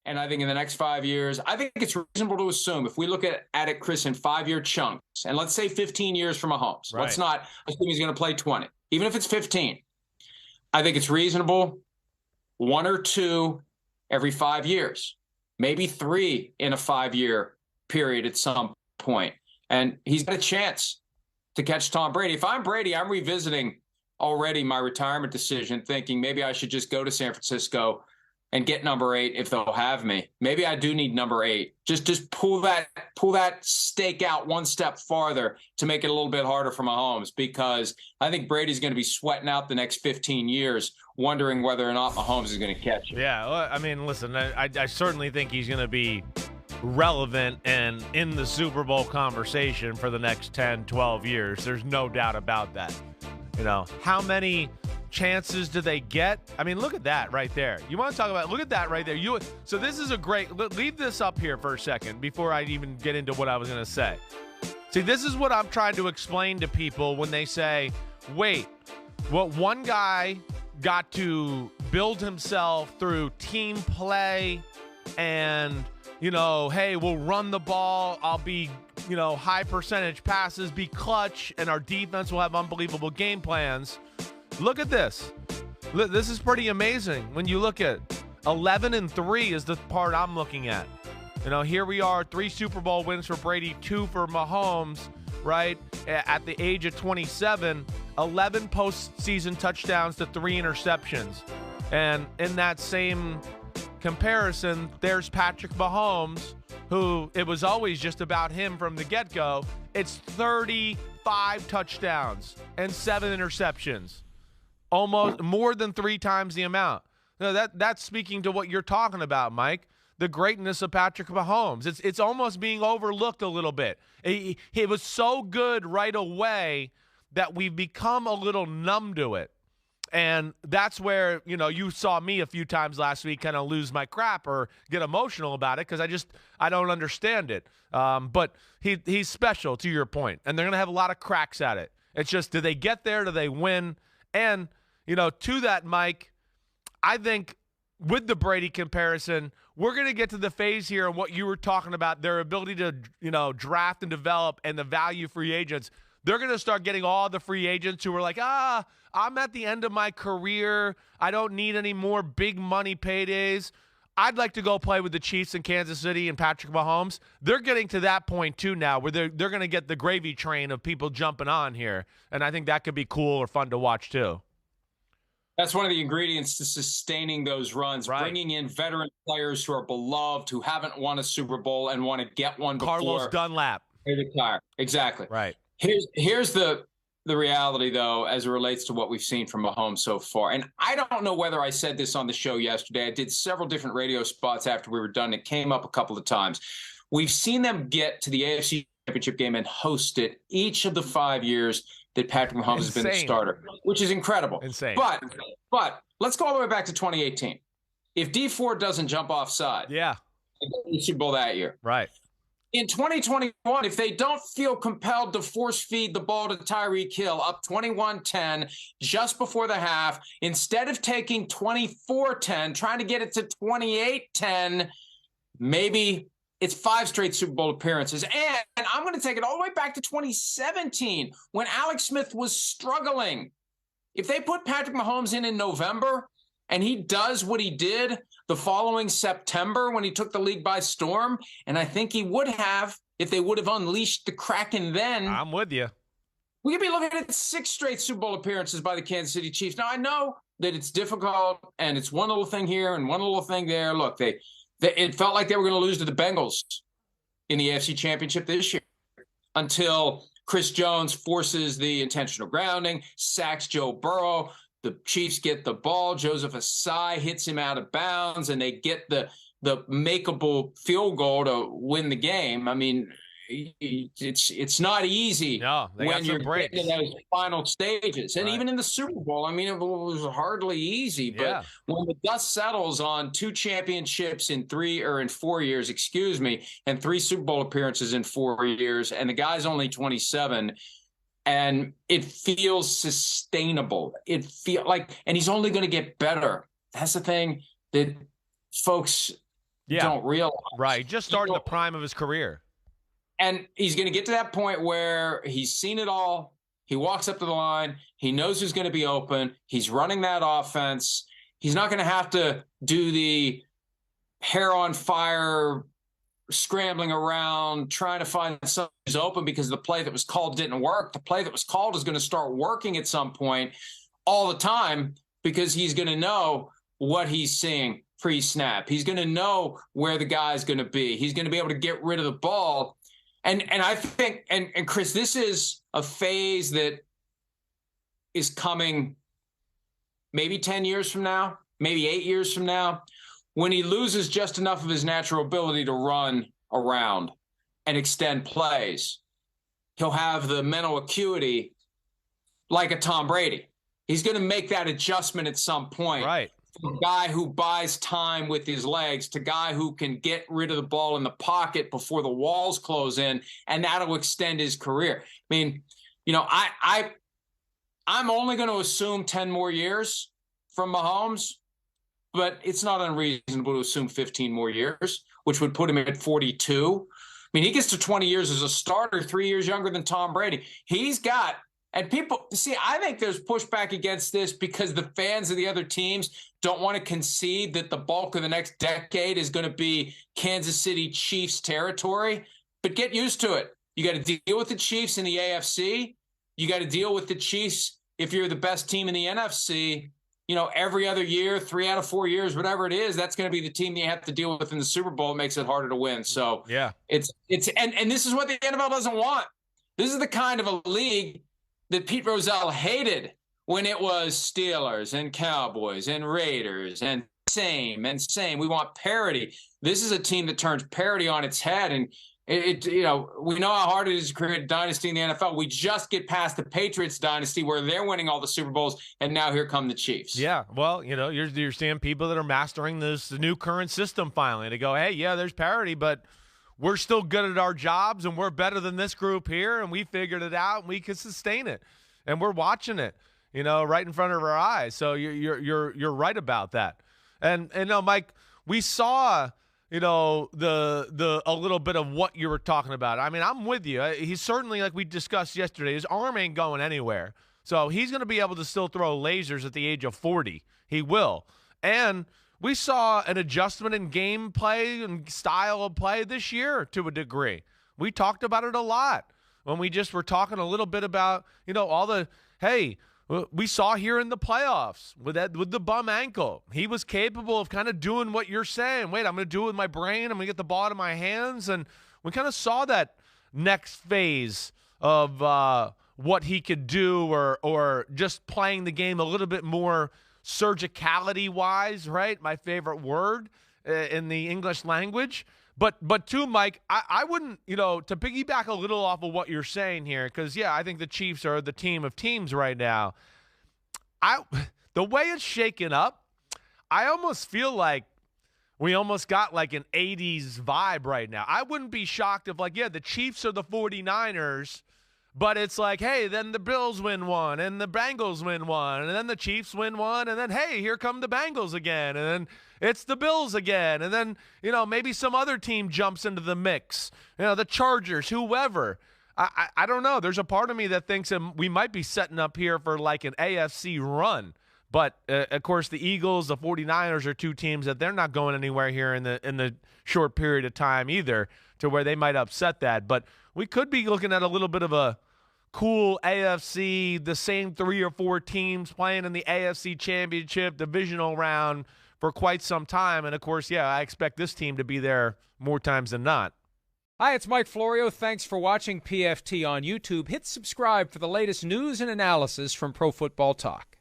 And I think in the next 5 years, I think it's reasonable to assume if we look at it, Chris, in 5-year chunks, and let's say 15 years from Mahomes, Right. let's not assume he's going to play 20, even if it's 15. I think it's reasonable 1 or 2 every 5 years, maybe 3 in a 5-year period at some point. And he's got a chance to catch Tom Brady. If I'm Brady, I'm revisiting already my retirement decision, thinking maybe I should just go to San Francisco and get number 8 if they'll have me. Maybe I do need number 8. Just pull that stake out one step farther to make it a little bit harder for Mahomes, because I think Brady's going to be sweating out the next 15 years, wondering whether or not Mahomes is going to catch him. Yeah, well, I mean, listen, I certainly think he's going to be relevant and in the Super Bowl conversation for the next 10, 12 years. There's no doubt about that. You know, how many chances do they get? I mean, look at that right there. You want to talk about, look at that right there. So this is a great, leave this up here for a second before I even get into what I was going to say. See, this is what I'm trying to explain to people when they say, wait, what one guy got to build himself through team play and, you know, hey, we'll run the ball. I'll be, you know, high percentage passes, be clutch, and our defense will have unbelievable game plans. Look at this. This is pretty amazing. When you look at 11-3 is the part I'm looking at. You know, here we are, 3 Super Bowl wins for Brady, 2 for Mahomes, right? At the age of 27, 11 postseason touchdowns to 3 interceptions. And in that same comparison, there's Patrick Mahomes, who it was always just about him from the get-go. It's 35 touchdowns and 7 interceptions. Almost more than 3 times the amount. Now that's speaking to what you're talking about, Mike. The greatness of Patrick Mahomes. It's almost being overlooked a little bit. He was so good right away that we've become a little numb to it. And that's where, you know, you saw me a few times last week kind of lose my crap or get emotional about it because I don't understand it. But he's special, to your point, and they're going to have a lot of cracks at it. It's just, do they get there? Do they win? And, you know, to that, Mike, I think with the Brady comparison, we're going to get to the phase here of what you were talking about, their ability to, you know, draft and develop and the value free agents. They're going to start getting all the free agents who are like, I'm at the end of my career. I don't need any more big money paydays. I'd like to go play with the Chiefs in Kansas City and Patrick Mahomes. They're getting to that point, too, now, where they're going to get the gravy train of people jumping on here. And I think that could be cool or fun to watch, too. That's one of the ingredients to sustaining those runs, right. Bringing in veteran players who are beloved, who haven't won a Super Bowl and want to get one before. Carlos Dunlap. They retire. Exactly. Right. Here's the reality, though, as it relates to what we've seen from Mahomes so far. And I don't know whether I said this on the show yesterday. I did several different radio spots after we were done. It came up a couple of times. We've seen them get to the AFC Championship game and host it each of the 5 years that Patrick Mahomes has been the starter, which is incredible. Insane. But let's go all the way back to 2018. If D Ford doesn't jump offside, the Super Bowl that year. Right. In 2021, if they don't feel compelled to force feed the ball to Tyreek Hill up 21-10 just before the half, instead of taking 24-10, trying to get it to 28-10, maybe it's 5 straight Super Bowl appearances. And I'm going to take it all the way back to 2017 when Alex Smith was struggling. If they put Patrick Mahomes in November and he does what he did the following September when he took the league by storm, and I think he would have if they would have unleashed the Kraken then. I'm with you. We could be looking at 6 straight Super Bowl appearances by the Kansas City Chiefs. Now, I know that it's difficult, and it's one little thing here and one little thing there. Look, it felt like they were going to lose to the Bengals in the AFC Championship this year until Chris Jones forces the intentional grounding, sacks Joe Burrow. The Chiefs get the ball. Joseph Asai hits him out of bounds, and they get the makeable field goal to win the game. I mean, it's not easy when you're getting to those final stages. And even in the Super Bowl, I mean, it was hardly easy. But when the dust settles on 2 championships in 4 years, and 3 Super Bowl appearances in 4 years, and the guy's only 27, and it feels sustainable. It feel like, and he's only going to get better. That's the thing that folks don't realize. Right. Just starting the prime of his career. And he's going to get to that point where he's seen it all. He walks up to the line. He knows who's going to be open. He's running that offense. He's not going to have to do the hair on fire, scrambling around, trying to find someone who's open because the play that was called didn't work. The play that was called is going to start working at some point all the time because he's going to know what he's seeing pre-snap. He's going to know where the guy's going to be. He's going to be able to get rid of the ball. And I think, and Chris, this is a phase that is coming maybe 10 years from now, maybe 8 years from now, when he loses just enough of his natural ability to run around and extend plays. He'll have the mental acuity like a Tom Brady. He's going to make that adjustment at some point. Right. From a guy who buys time with his legs to guy who can get rid of the ball in the pocket before the walls close in, and that'll extend his career. I mean, I'm only going to assume 10 more years from Mahomes, but it's not unreasonable to assume 15 more years, which would put him at 42. I mean, he gets to 20 years as a starter, 3 years younger than Tom Brady. He's got, and people, see, I think there's pushback against this because the fans of the other teams don't want to concede that the bulk of the next decade is going to be Kansas City Chiefs territory. But get used to it. You got to deal with the Chiefs in the AFC. You got to deal with the Chiefs if you're the best team in the NFC. Every other year, 3 out of 4 years, whatever it is, that's going to be the team you have to deal with in the Super Bowl. It makes it harder to win. So yeah, and this is what the NFL doesn't want. This is the kind of a league that Pete Rozelle hated when it was Steelers and Cowboys and Raiders and same. We want parity. This is a team that turns parity on its head. And we know how hard it is to create a dynasty in the NFL. We just get past the Patriots dynasty where they're winning all the Super Bowls, and now here come the Chiefs. Yeah, well, you're seeing people that are mastering this new current system finally. They go, hey, yeah, there's parity, but we're still good at our jobs, and we're better than this group here, and we figured it out, and we can sustain it, and we're watching it, right in front of our eyes. So you're right about that. And Mike, we saw the a little bit of what you were talking about. I mean, I'm with you. He's certainly, like we discussed yesterday, his arm ain't going anywhere. So he's going to be able to still throw lasers at the age of 40. He will. And we saw an adjustment in game play and style of play this year to a degree. We talked about it a lot when we just were talking a little bit about, all the, hey, we saw here in the playoffs with the bum ankle. He was capable of kind of doing what you're saying. Wait, I'm going to do it with my brain. I'm going to get the ball to my hands. And we kind of saw that next phase of what he could do or just playing the game a little bit more surgicality-wise, right? My favorite word in the English language. But too, Mike, I wouldn't, to piggyback a little off of what you're saying here, because, yeah, I think the Chiefs are the team of teams right now. The way it's shaken up, I almost feel like we almost got like an 80s vibe right now. I wouldn't be shocked if, the Chiefs are the 49ers, but it's like, hey, then the Bills win one, and the Bengals win one, and then the Chiefs win one, and then, hey, here come the Bengals again, and then it's the Bills again, and then, maybe some other team jumps into the mix, the Chargers, whoever. I don't know. There's a part of me that thinks we might be setting up here for like an AFC run, but, of course, the Eagles, the 49ers are two teams that they're not going anywhere here in the short period of time either to where they might upset that, but we could be looking at a little bit of a cool AFC, the same 3 or 4 teams playing in the AFC Championship divisional round for quite some time. And, of course, yeah, I expect this team to be there more times than not. Hi, it's Mike Florio. Thanks for watching PFT on YouTube. Hit subscribe for the latest news and analysis from Pro Football Talk.